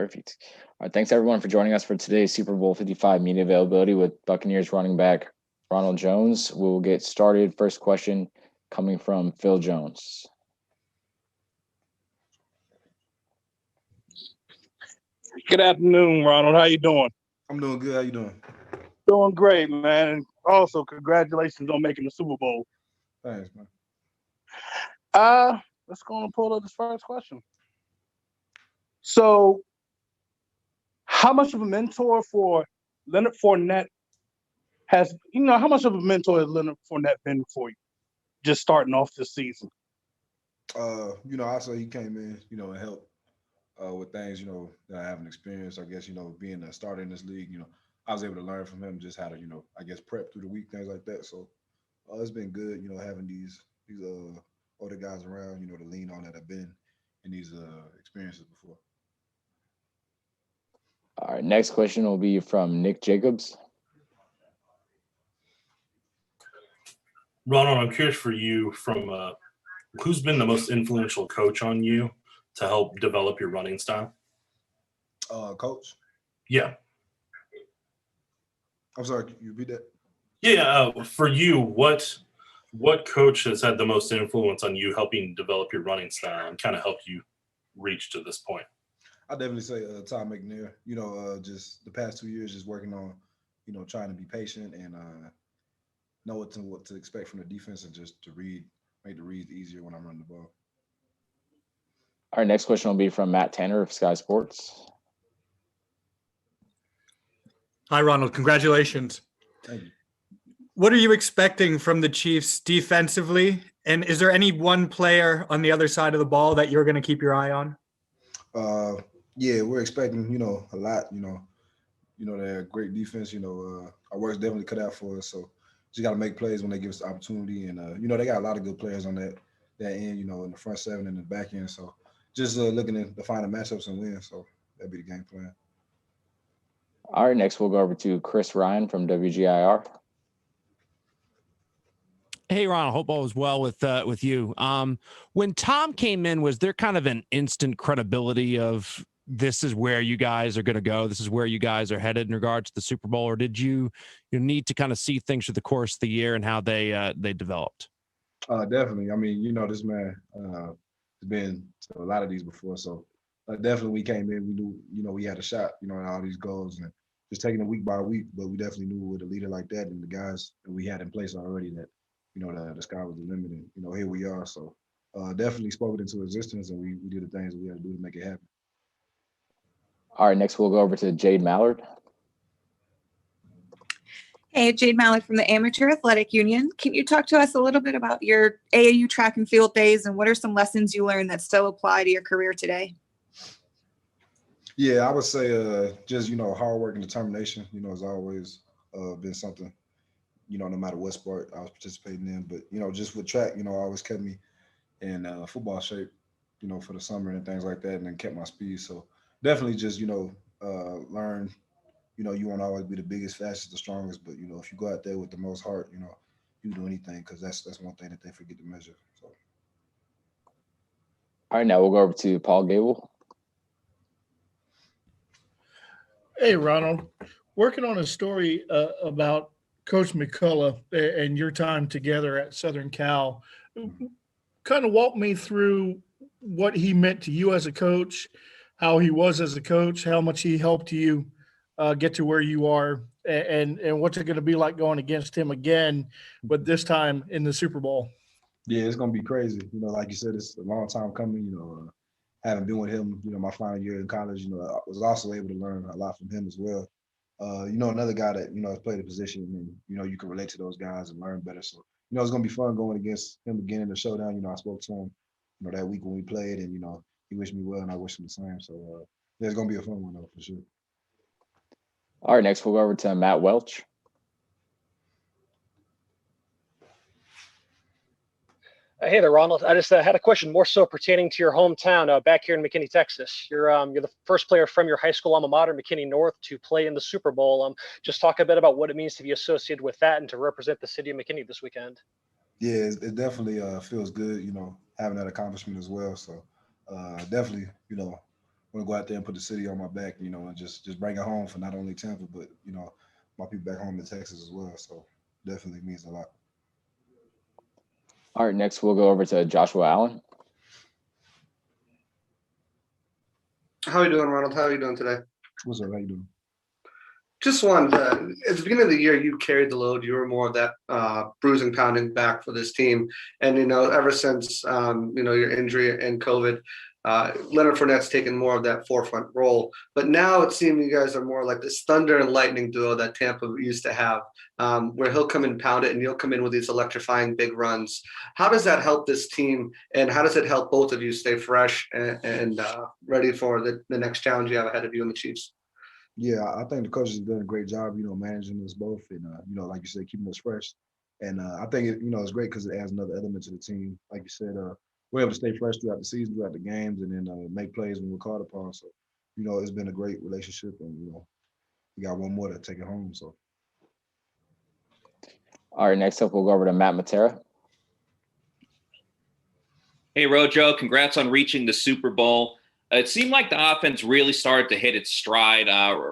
Perfect. All right, thanks everyone for joining us for today's Super Bowl 55 media availability with Buccaneers running back Ronald Jones. We'll get started. First question coming from Phil Jones. Good afternoon, Ronald. How you doing? I'm doing good. How you doing? Doing great, man. And also, congratulations on making the Super Bowl. Thanks, man. Let's go and pull up this first question. So, how much of a mentor for Leonard Fournette how much of a mentor has Leonard Fournette been for you, just starting off this season? I say he came in, and helped with things, that I haven't experienced. I guess, being a starter in this league, I was able to learn from him just how to, I guess prep through the week, things like that. So it's been good, having these older guys around, to lean on that have been in these experiences before. All right, next question will be from Nick Jacobs. Ronald, I'm curious for you from who's been the most influential coach on you to help develop your running style? Coach? Yeah. I'm sorry, can you repeat that? Yeah, for you, what coach has had the most influence on you helping develop your running style and kind of help you reach to this point? I definitely say Tom McNair. Just the past 2 years, just working on, trying to be patient and know what to expect from the defense and just to make the reads easier when I'm running the ball. Our next question will be from Matt Tanner of Sky Sports. Hi, Ronald. Congratulations. Thank you. What are you expecting from the Chiefs defensively? And is there any one player on the other side of the ball that you're going to keep your eye on? Yeah, we're expecting, a lot, they're a great defense, our work's definitely cut out for us. So just got to make plays when they give us the opportunity. And, they got a lot of good players on that end, in the front seven and the back end. So just looking to find the matchups and win. So that'd be the game plan. All right, next we'll go over to Chris Ryan from WGIR. Hey, Ron, I hope all was well with you. When Tom came in, was there kind of an instant credibility of this is where you guys are going to go, this is where you guys are headed in regards to the Super Bowl, or did you need to kind of see things through the course of the year and how they developed? Definitely. I mean, this man has been to a lot of these before, so definitely we came in, we knew, we had a shot, at all these goals, and just taking it week by week. But we definitely knew with a leader like that and the guys that we had in place already that. The sky was the limit, and here we are. So definitely spoke it into existence, and we did the things that we had to do to make it happen. All right, next we'll go over to Jade Mallet. Hey, Jade Mallet from the Amateur Athletic Union. Can you talk to us a little bit about your AAU track and field days, and what are some lessons you learned that still apply to your career today? Yeah, I would say just hard work and determination. Has always been something. No matter what sport I was participating in. But, just with track, always kept me in football shape, for the summer and things like that, and then kept my speed. So definitely just, learn, you won't always be the biggest, fastest, the strongest, but, if you go out there with the most heart, you do anything, because that's one thing that they forget to measure. So. All right, now we'll go over to Paul Gable. Hey, Ronald. Working on a story about Coach McCullough and your time together at Southern Cal. Kind of walk me through what he meant to you as a coach, how he was as a coach, how much he helped you get to where you are, and what's it going to be like going against him again, but this time in the Super Bowl. Yeah, it's going to be crazy. Like you said, it's a long time coming. Having been with him, my final year in college, I was also able to learn a lot from him as well. Another guy that, has played a position and, you can relate to those guys and learn better. So, it's going to be fun going against him again in the showdown. I spoke to him, that week when we played, and, he wished me well and I wish him the same. So, yeah, it's going to be a fun one, though, for sure. All right, next we'll go over to Matt Welch. Hey there, Ronald. I just had a question more so pertaining to your hometown back here in McKinney, Texas. You're the first player from your high school alma mater, McKinney North, to play in the Super Bowl. Just talk a bit about what it means to be associated with that and to represent the city of McKinney this weekend. Yeah, it definitely feels good, having that accomplishment as well. So definitely, want to go out there and put the city on my back, you know, and just bring it home for not only Tampa, but, you know, my people back home in Texas as well. So definitely means a lot. All right, next we'll go over to Joshua Allen. How are you doing, Ronald? How are you doing today? What's up? How you doing? Just wanted to, at the beginning of the year, you carried the load. You were more of that bruising, pounding back for this team. And, you know, ever since, you know, your injury and COVID, Leonard Fournette's taken more of that forefront role. But now it seems you guys are more like this thunder and lightning duo that Tampa used to have, where he'll come and pound it and you'll come in with these electrifying big runs. How does that help this team? And how does it help both of you stay fresh and ready for the next challenge you have ahead of you and the Chiefs? Yeah, I think the coaches have done a great job, you know, managing us both and, you know, like you said, keeping us fresh. And I think, you know, it's great because it adds another element to the team. Like you said, we're able to stay fresh throughout the season, throughout the games, and then make plays when we're called upon. So, you know, it's been a great relationship, and, you know, we got one more to take it home. So. All right, next up, we'll go over to Matt Matera. Hey, Rojo, congrats on reaching the Super Bowl. It seemed like the offense really started to hit its stride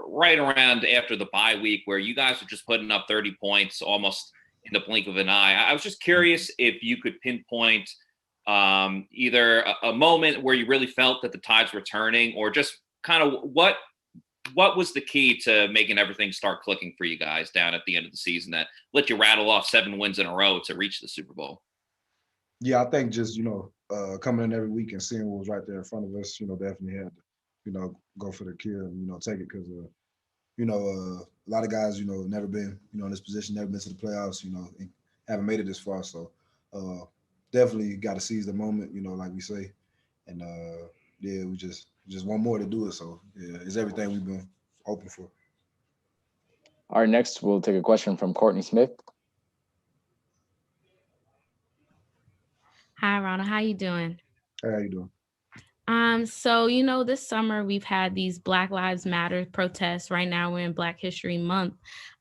right around after the bye week, where you guys were just putting up 30 points almost in the blink of an eye. I was just curious if you could pinpoint either a moment where you really felt that the tides were turning, or just kind of what was the key to making everything start clicking for you guys down at the end of the season that let you rattle off 7 wins in a row to reach the Super Bowl? Yeah, I think just, you know, coming in every week and seeing what was right there in front of us, you know, definitely had to, you know, go for the kill and, you know, take it because, you know, a lot of guys, you know, never been, you know, in this position, never been to the playoffs, you know, and haven't made it this far. So definitely got to seize the moment, you know, like we say. And, yeah, we just want more to do it. So, yeah, it's everything we've been hoping for. All right, next we'll take a question from Courtney Smith. Hi, Ronald. How you doing? Hey, how you doing? So, you know, this summer we've had these Black Lives Matter protests. Right now we're in Black History Month.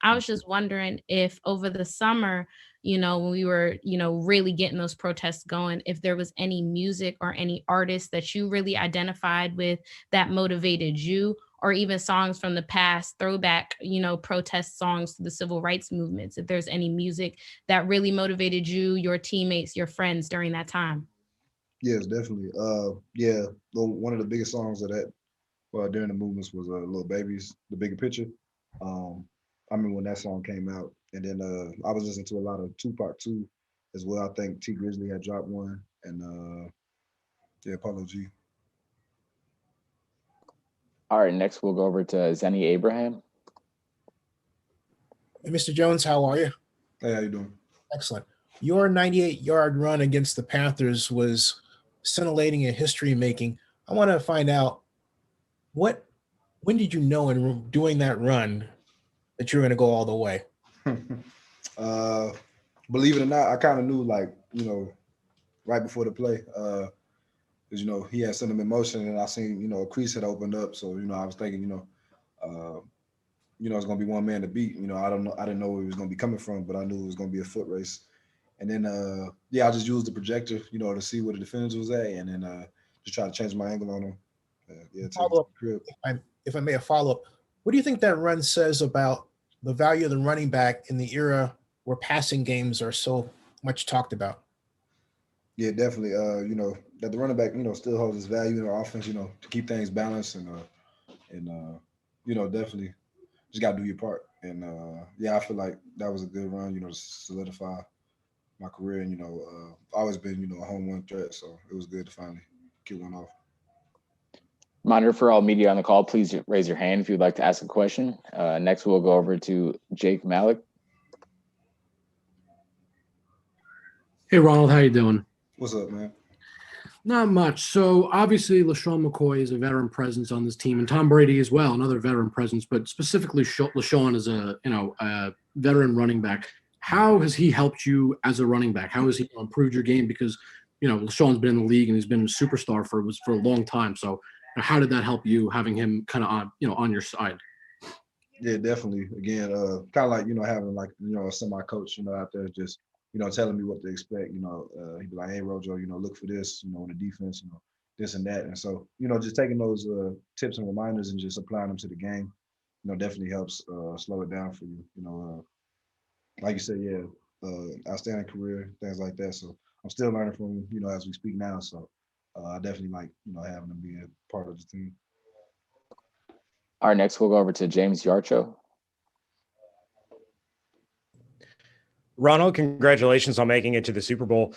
I was just wondering if over the summer, you know, when we were, you know, really getting those protests going, if there was any music or any artists that you really identified with that motivated you, or even songs from the past, throwback, you know, protest songs to the civil rights movements, if there's any music that really motivated you, your teammates, your friends during that time. Yes, definitely. Yeah, one of the biggest songs of that during the movements was Lil Baby's The Bigger Picture. I remember when that song came out, and then I was listening to a lot of Tupac too, as well. I think T Grizzly had dropped one, and yeah, Apollo G. All right, next we'll go over to Zenny Abraham. Hey, Mr. Jones, how are you? Hey, how you doing? Excellent. Your 98-yard run against the Panthers was scintillating and history making. I want to find out when did you know in doing that run that you were going to go all the way? Believe it or not, I kind of knew, like, you know, right before the play, because, you know, he had sent him in motion, and I seen, you know, a crease had opened up. So, you know, I was thinking, you know, it's going to be one man to beat. You know, I didn't know where he was going to be coming from, but I knew it was going to be a foot race. And then, yeah, I just used the projector, you know, to see where the defenders was at, and then just try to change my angle on him. Yeah, if I may, a follow-up. What do you think that run says about the value of the running back in the era where passing games are so much talked about? Yeah, definitely. You know, that the running back, you know, still holds its value in our offense, you know, to keep things balanced and you know, definitely just got to do your part. And yeah, I feel like that was a good run, you know, to solidify my career. And, you know, always been, you know, a home run threat. So it was good to finally get one off. Monitor for all media on the call, please raise your hand if you'd like to ask a question. Next, we'll go over to Jade Mallet. Hey, Ronald, how you doing? What's up, man? Not much. So obviously, LaShawn McCoy is a veteran presence on this team, and Tom Brady as well, another veteran presence. But specifically, LaShawn is a veteran running back. How has he helped you as a running back? How has he improved your game? Because LaShawn's been in the league and he's been a superstar for a long time. So how did that help you having him kind of on your side? Yeah, definitely. Again, kind of like having like a semi-coach out there just telling me what to expect. He'd be like, hey, Rojo, look for this. On the defense, this and that. And so, just taking those tips and reminders and just applying them to the game, definitely helps slow it down for you. Like you said, yeah, outstanding career, things like that. So I'm still learning from him, as we speak now. So I definitely like, having him be a part of the team. All right, next we'll go over to James Yarcho. Ronald, congratulations on making it to the Super Bowl.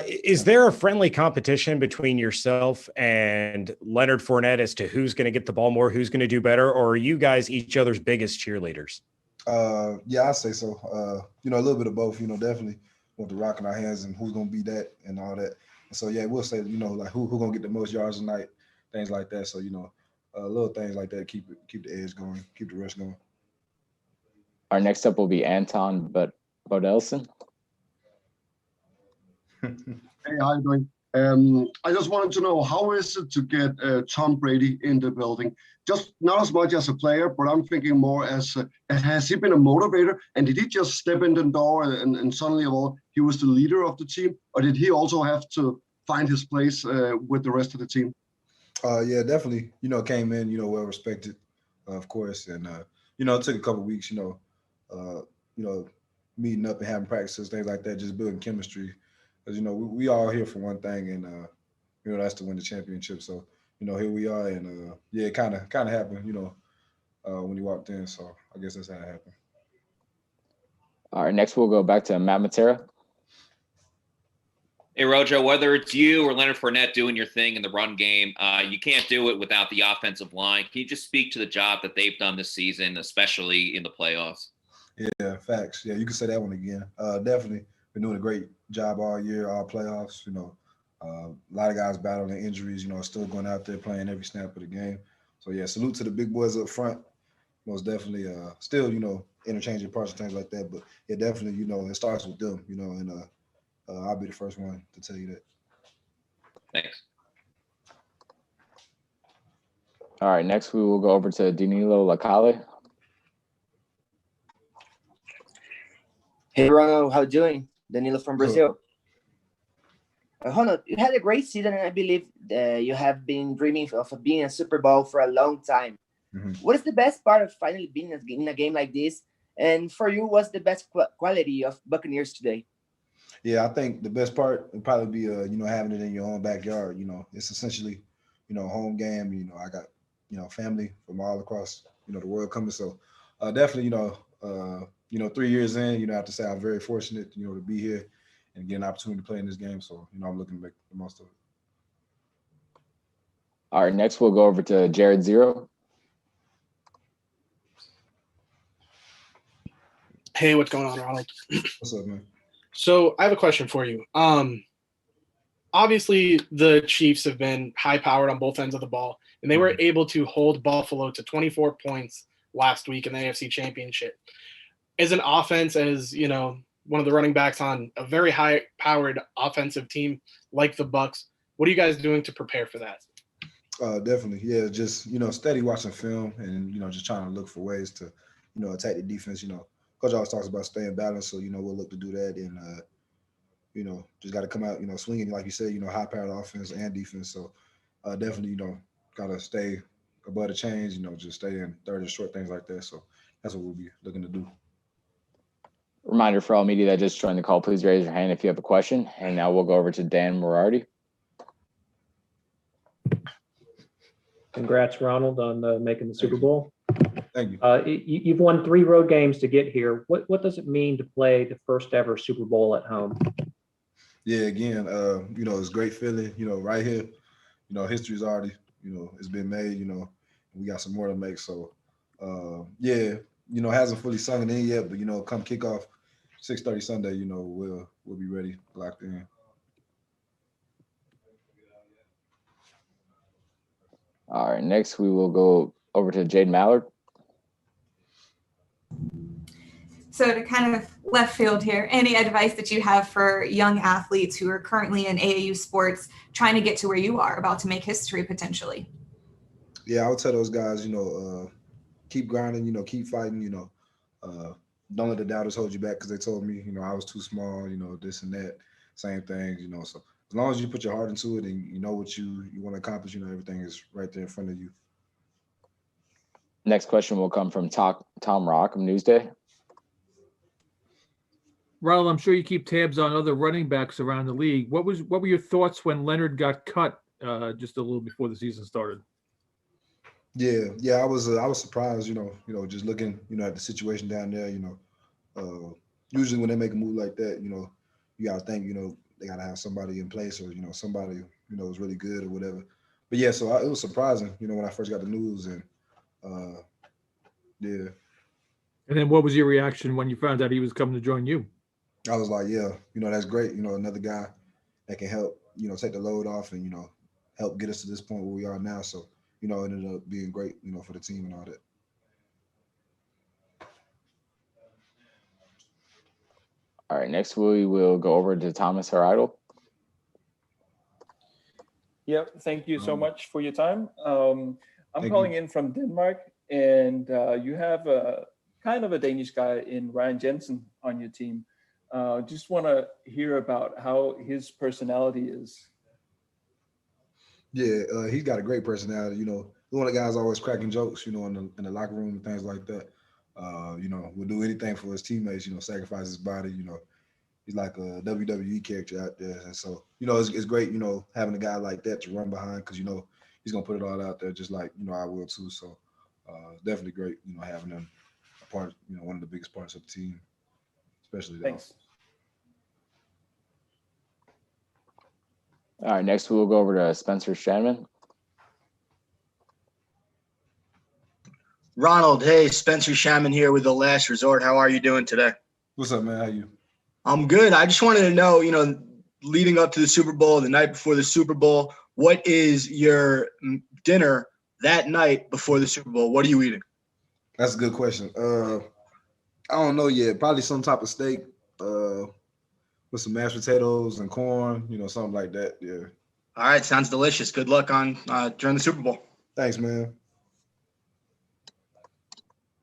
Is there a friendly competition between yourself and Leonard Fournette as to who's going to get the ball more, who's going to do better, or are you guys each other's biggest cheerleaders? Yeah, I say so. A little bit of both. Definitely want the rock in our hands and who's gonna be that and all that. And so yeah, we'll say like who gonna get the most yards tonight, things like that. So little things like that keep the edge going, keep the rush going. Our next up will be Anton Bodelson. Hey, how you doing? I just wanted to know, how is it to get Tom Brady in the building? Just not as much as a player, but I'm thinking more as has he been a motivator? And did he just step in the door and suddenly he was the leader of the team? Or did he also have to find his place with the rest of the team? Yeah, definitely. Came in, well respected, of course. And, it took a couple of weeks, meeting up and having practices, things like that, just building chemistry. Because, we all here for one thing, and, that's to win the championship. So, here we are. And, yeah, it kind of happened, when he walked in. So I guess that's how it happened. All right, next we'll go back to Matt Matera. Hey, Rojo, whether it's you or Leonard Fournette doing your thing in the run game, you can't do it without the offensive line. Can you just speak to the job that they've done this season, especially in the playoffs? Yeah, facts. Yeah, you can say that one again. Definitely been doing a great job all year, all playoffs. A lot of guys battling injuries, still going out there playing every snap of the game. So, yeah, salute to the big boys up front. Most definitely still, interchanging parts and things like that. But, yeah, definitely, it starts with them, and I'll be the first one to tell you that. Thanks. All right, next we will go over to Danilo Lacale. Hey, Ronald, how you doing? Danilo from Brazil. Ronald, you had a great season, and I believe you have been dreaming of being a Super Bowl for a long time. Mm-hmm. What is the best part of finally being in a game like this? And for you, what's the best quality of Buccaneers today? Yeah, I think the best part would probably be, having it in your own backyard. It's essentially, a home game. I got, family from all across, the world coming. So definitely, 3 years in, I have to say I'm very fortunate, to be here and get an opportunity to play in this game. So, I'm looking to make the most of it. All right, next we'll go over to Jared Zero. Hey, what's going on, Ronald? What's up, man? So I have a question for you. Obviously, the Chiefs have been high-powered on both ends of the ball, and they were able to hold Buffalo to 24 points last week in the AFC Championship. As an offense, as one of the running backs on a very high-powered offensive team like the Bucs, what are you guys doing to prepare for that? Definitely, yeah. Just steady watching film and just trying to look for ways to attack the defense. Coach always talks about staying balanced, so we'll look to do that, and just got to come out swinging, like you said, high-powered offense and defense. So definitely got to stay above the chains, just stay in third and short, things like that. So that's what we'll be looking to do. Reminder for all media that just joined the call, please raise your hand if you have a question. And now we'll go over to Dan Morardi. Congrats, Ronald, on making the Super Bowl. Thank you. You've won 3 road games to get here. What does it mean to play the first ever Super Bowl at home? Yeah, again, it's a great feeling, right here. History's already, it's been made, we got some more to make. So, yeah, hasn't fully sunk in yet, but, come kickoff 6:30 Sunday, we'll be ready, locked in. All right, next we will go over to Jade Mallet. So to kind of left field here, any advice that you have for young athletes who are currently in AAU sports trying to get to where you are, about to make history potentially? Yeah, I would tell those guys, keep grinding, keep fighting, don't let the doubters hold you back, because they told me, I was too small, this and that, same things, so as long as you put your heart into it and you know what you want to accomplish, everything is right there in front of you. Next question will come from Tom Rock of Newsday. Ronald, I'm sure you keep tabs on other running backs around the league. What were your thoughts when Leonard got cut just a little before the season started? Yeah, I was surprised, just looking, at the situation down there, usually when they make a move like that, you gotta think, they gotta have somebody in place or, somebody, is really good or whatever. But yeah, so it was surprising, when I first got the news and yeah. And then what was your reaction when you found out he was coming to join you? I was like, yeah, that's great. Another guy that can help, take the load off and, help get us to this point where we are now. So, it ended up being great, for the team and all that. All right, next we will go over to Thomas Heridel. Yep, thank you so much for your time. I'm calling in from Denmark, and you have a kind of a Danish guy in Ryan Jensen on your team. Just want to hear about how his personality is. Yeah, he's got a great personality. One of the guys always cracking jokes, in the locker room and things like that. Will do anything for his teammates. Sacrifice his body. He's like a WWE character out there, and so it's great. Having a guy like that to run behind because he's gonna put it all out there, just like I will too. So it's definitely great. Having him a part. One of the biggest parts of the team, especially. Thanks. All right, next we'll go over to Spencer Shannon. Ronald, hey, Spencer Shannon here with The Last Resort. How are you doing today? What's up, man? How you? I'm good. I just wanted to know, leading up to the Super Bowl, the night before the Super Bowl, what is your dinner that night before the Super Bowl? What are you eating? That's a good question. I don't know yet. Probably some type of steak with some mashed potatoes and corn, something like that. Yeah. All right. Sounds delicious. Good luck on during the Super Bowl. Thanks, man.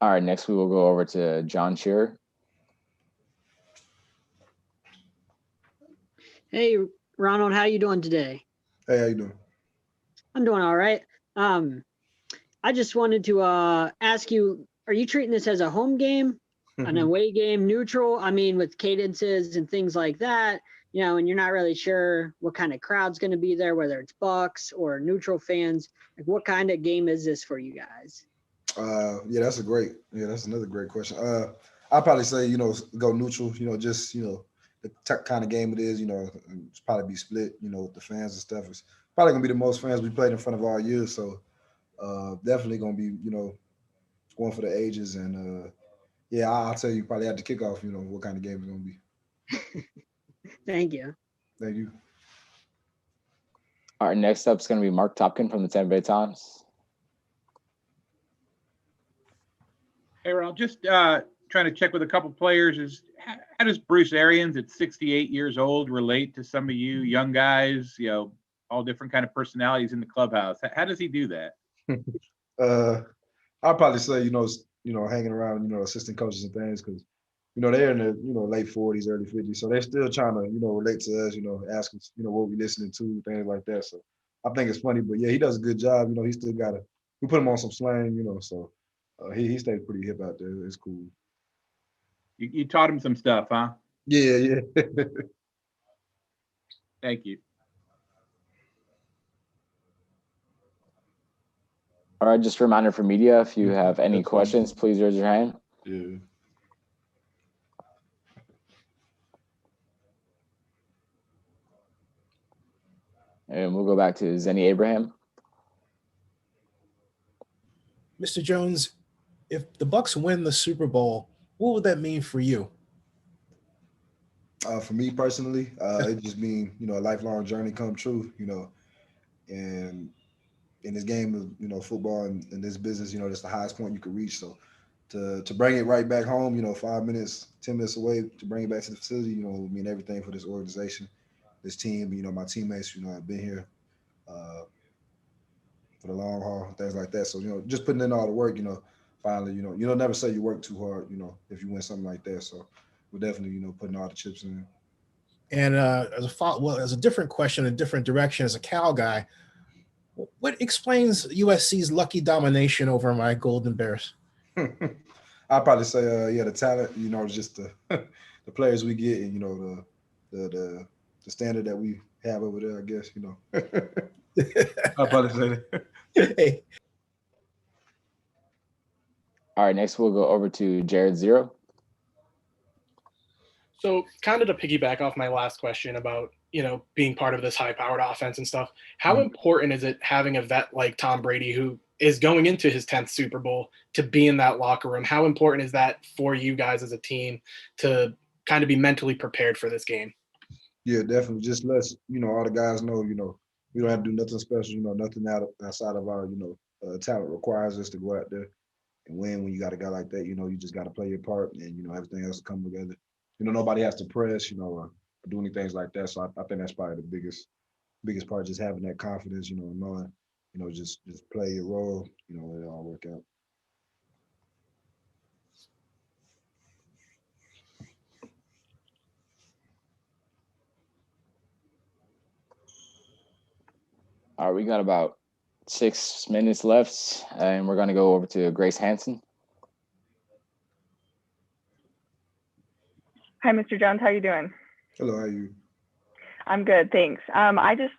All right, next we will go over to John Shearer. Hey, Ronald, how you doing today? Hey, how you doing? I'm doing all right. I just wanted to ask you, are you treating this as a home game, an away game, neutral? I mean, with cadences and things like that, and you're not really sure what kind of crowd's going to be there, whether it's Bucs or neutral fans. Like, what kind of game is this for you guys? Yeah, that's another great question. I'd probably say, go neutral, just, the kind of game it is, it's probably be split, with the fans and stuff. It's probably gonna be the most fans we played in front of all year. So definitely gonna be, going for the ages. And yeah, I'll tell you probably at the kickoff, what kind of game it's gonna be. Thank you. Thank you. All right, next up is gonna be Mark Topkin from the Tampa Bay Times. Hey, Ronald, just trying to check with a couple players. How does Bruce Arians at 68 years old relate to some of you young guys? All different kind of personalities in the clubhouse. How does he do that? I'll probably say hanging around assistant coaches and things because they're in the late 40s, early 50s, so they're still trying to relate to us. Ask us what we're listening to, things like that. So I think it's funny, but yeah, he does a good job. He still we put him on some slang, so. He stayed pretty hip out there. It's cool. You taught him some stuff, huh? Yeah. Thank you. All right, just a reminder for media, if you have any questions, please raise your hand. Yeah. And we'll go back to Zenny Abraham. Mr. Jones, if the Bucs win the Super Bowl, what would that mean for you? For me personally, it just mean a lifelong journey come true. And in this game of football and in this business, that's the highest point you could reach. So to bring it right back home, 5 minutes, 10 minutes away, to bring it back to the facility, would mean everything for this organization, this team. My teammates, have been here for the long haul, things like that. So just putting in all the work, finally, you'll never say you work too hard, if you win something like that. So we're definitely, putting all the chips in. And as a different question, a different direction, as a Cal guy, what explains USC's lucky domination over my Golden Bears? I'd probably say, the talent. Just the the players we get, and the standard that we have over there. I guess I'd probably say that. Hey. All right, next we'll go over to Jared Zero. So kind of to piggyback off my last question about, being part of this high-powered offense and stuff, how important is it having a vet like Tom Brady, who is going into his 10th Super Bowl, to be in that locker room? How important is that for you guys as a team to kind of be mentally prepared for this game? Yeah, definitely. Just let's, all the guys know, we don't have to do nothing special, nothing outside of our, talent requires us to go out there and win. When you got a guy like that, you just got to play your part, and, everything else will come together. Nobody has to press, or do any things like that. So I think that's probably the biggest part, just having that confidence, knowing, just play your role, it all work out. All right, we got about 6 minutes left, and we're going to go over to Grace Hansen. Hi, Mr. Jones. How you doing? Hello, how are you? I'm good, thanks. I just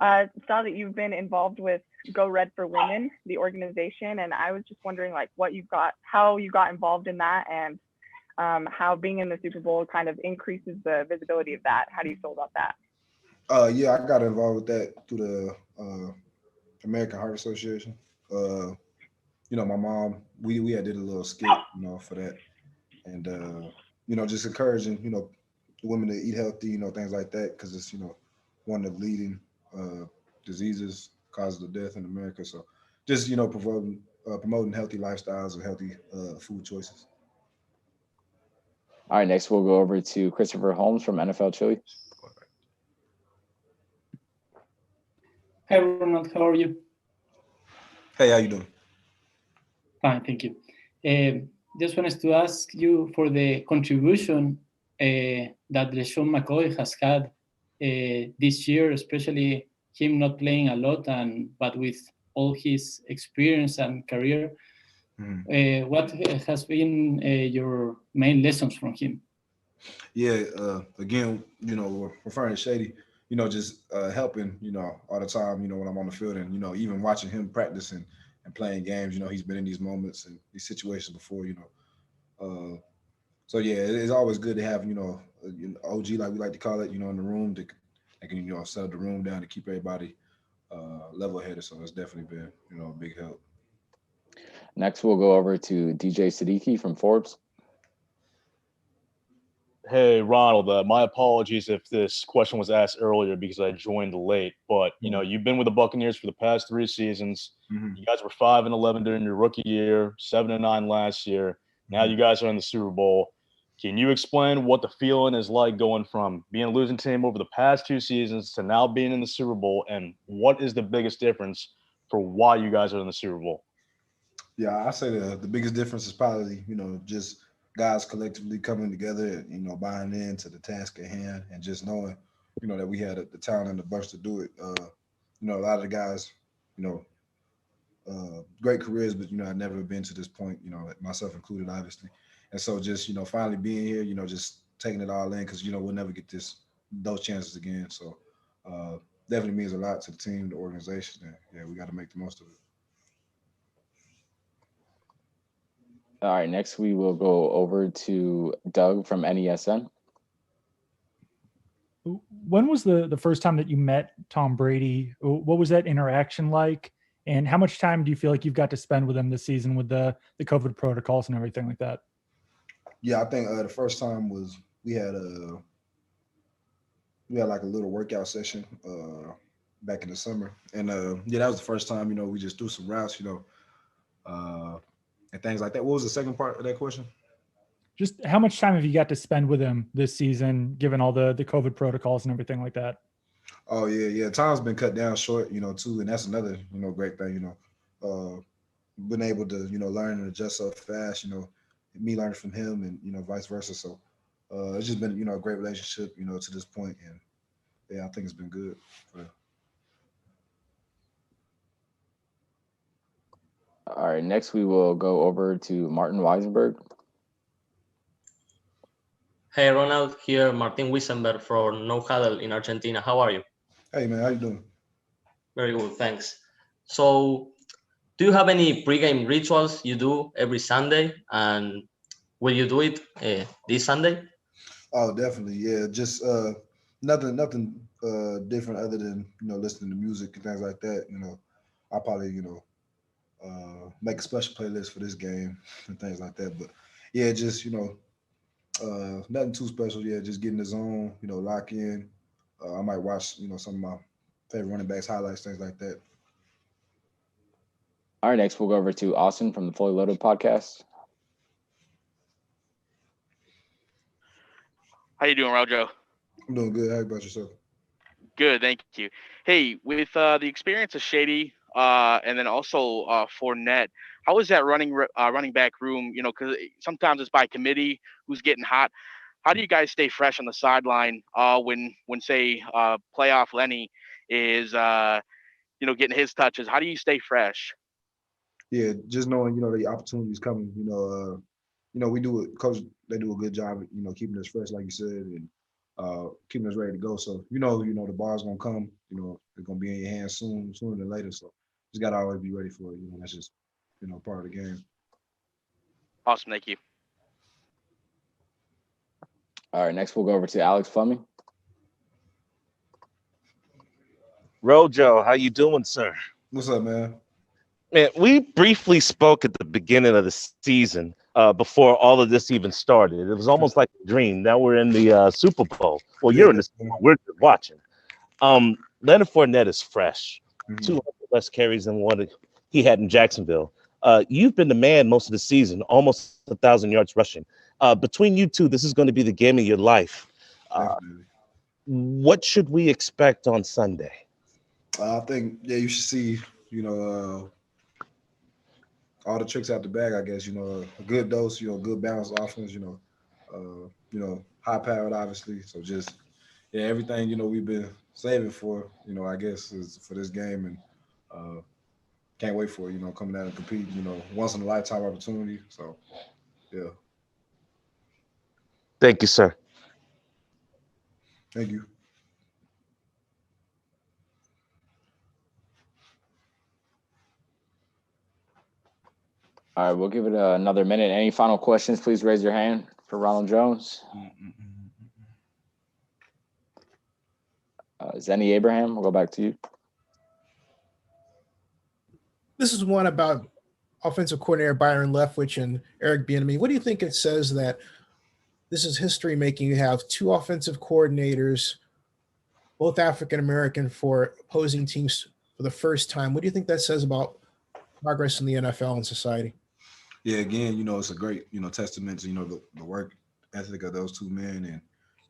saw that you've been involved with Go Red for Women, the organization, and I was just wondering, how you got involved in that, and how being in the Super Bowl kind of increases the visibility of that. How do you feel about that? Yeah, I got involved with that through the American Heart Association. My mom, we had did a little skit, for that, and just encouraging, women to eat healthy, things like that, because it's one of the leading diseases, causes of death in America. So just promoting healthy lifestyles and healthy food choices. All right, next we'll go over to Christopher Holmes from NFL Chile. Hi, Ronald. How are you? Hey, how you doing? Fine, thank you. Just wanted to ask you for the contribution that LeSean McCoy has had this year, especially him not playing a lot, but with all his experience and career. What has been your main lessons from him? Yeah, again, referring to Shady, just helping, all the time, when I'm on the field, and, even watching him practice and playing games, he's been in these moments and these situations before, so yeah, it's always good to have, an OG, like we like to call it, in the room that can, settle the room down to keep everybody level headed. So it's definitely been, a big help. Next, we'll go over to DJ Siddiqui from Forbes. Hey, Ronald, my apologies if this question was asked earlier because I joined late, but, you've been with the Buccaneers for the past 3 seasons. You guys were 5-11 during your rookie year, 7-9 last year. Now you guys are in the Super Bowl. Can you explain what the feeling is like going from being a losing team over the past 2 seasons to now being in the Super Bowl, and what is the biggest difference for why you guys are in the Super Bowl? Yeah, I say the biggest difference is probably, just guys collectively coming together and, buying into the task at hand, and just knowing, that we had the talent and the burst to do it. A lot of the guys, great careers, but, I've never been to this point, myself included, obviously. And so just, finally being here, just taking it all in, because, we'll never get those chances again. So definitely means a lot to the team, the organization. And yeah, we got to make the most of it. All right, next we will go over to Doug from NESN. When was the first time that you met Tom Brady? What was that interaction like? And how much time do you feel like you've got to spend with him this season with the COVID protocols and everything like that? Yeah, I think the first time was we had like a little workout session back in the summer, and that was the first time we just threw some routes, and things like that. What was the second part of that question? Just how much time have you got to spend with him this season, given all the COVID protocols and everything like that? Oh yeah. Time's been cut down short, too, and that's another great thing. Been able to learn and adjust so fast. Me learning from him, and vice versa. So it's just been, a great relationship, to this point, and yeah, I think it's been good. All right, next we will go over to Martin Weisenberg. Hey, Ronald, here, Martin Wiesenberg from No Huddle in Argentina. How are you? Hey, man, how you doing? Very good, thanks. So, do you have any pregame rituals you do every Sunday? And will you do it this Sunday? Oh, definitely, yeah. Just nothing different other than listening to music and things like that. I'll probably make a special playlist for this game and things like that. But yeah, just nothing too special. Yeah, just get in the zone. Lock in. I might watch some of my favorite running backs highlights, things like that. All right, next we'll go over to Austin from the Fully Loaded podcast. How you doing, Rojo? I'm doing good. How about yourself? Good, thank you. Hey, with the experience of Shady and then also Fournette, how is that running back room? Because sometimes it's by committee who's getting hot. How do you guys stay fresh on the sideline when say playoff Lenny is getting his touches? How do you stay fresh? Yeah, just knowing the opportunities coming. We do it. Coach, they do a good job at keeping us fresh, like you said, and keeping us ready to go. So the ball's gonna come. It's gonna be in your hands sooner than later. So just gotta always be ready for it. That's just part of the game. Awesome, thank you. All right, next we'll go over to Alex Fleming. Rojo, how you doing, sir? What's up, man? Man, we briefly spoke at the beginning of the season before all of this even started. It was almost like a dream. Now we're in the Super Bowl. Well, you're in the Super Bowl. We're just watching. Leonard Fournette is fresh. 200 less carries than what he had in Jacksonville. You've been the man most of the season, almost 1,000 yards rushing. Between you two, this is going to be the game of your life. What should we expect on Sunday? I think, you should see, all the tricks out the bag, I guess, a good dose, good balanced offense, high powered, obviously. So just, everything, we've been saving for, I guess, is for this game. And can't wait for it, coming out and compete, once in a lifetime opportunity. So, yeah. Thank you, sir. Thank you. All right, we'll give it another minute. Any final questions, please raise your hand for Ronald Jones. Zenny Abraham, we'll go back to you. This is one about offensive coordinator Byron Leftwich and Eric Bieniemy. What do you think it says that this is history making? You have two offensive coordinators, both African-American, for opposing teams for the first time. What do you think that says about progress in the NFL and society? Yeah, again, it's a great, testament to, the work ethic of those two men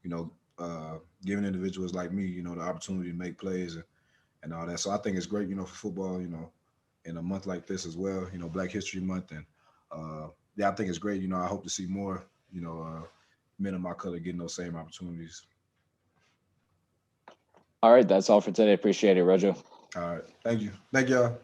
and, giving individuals like me, the opportunity to make plays and all that. So I think it's great, for football, in a month like this as well, Black History Month. And I think it's great. I hope to see more, men of my color getting those same opportunities. All right, that's all for today. Appreciate it, Rojo. All right. Thank you. Thank y'all.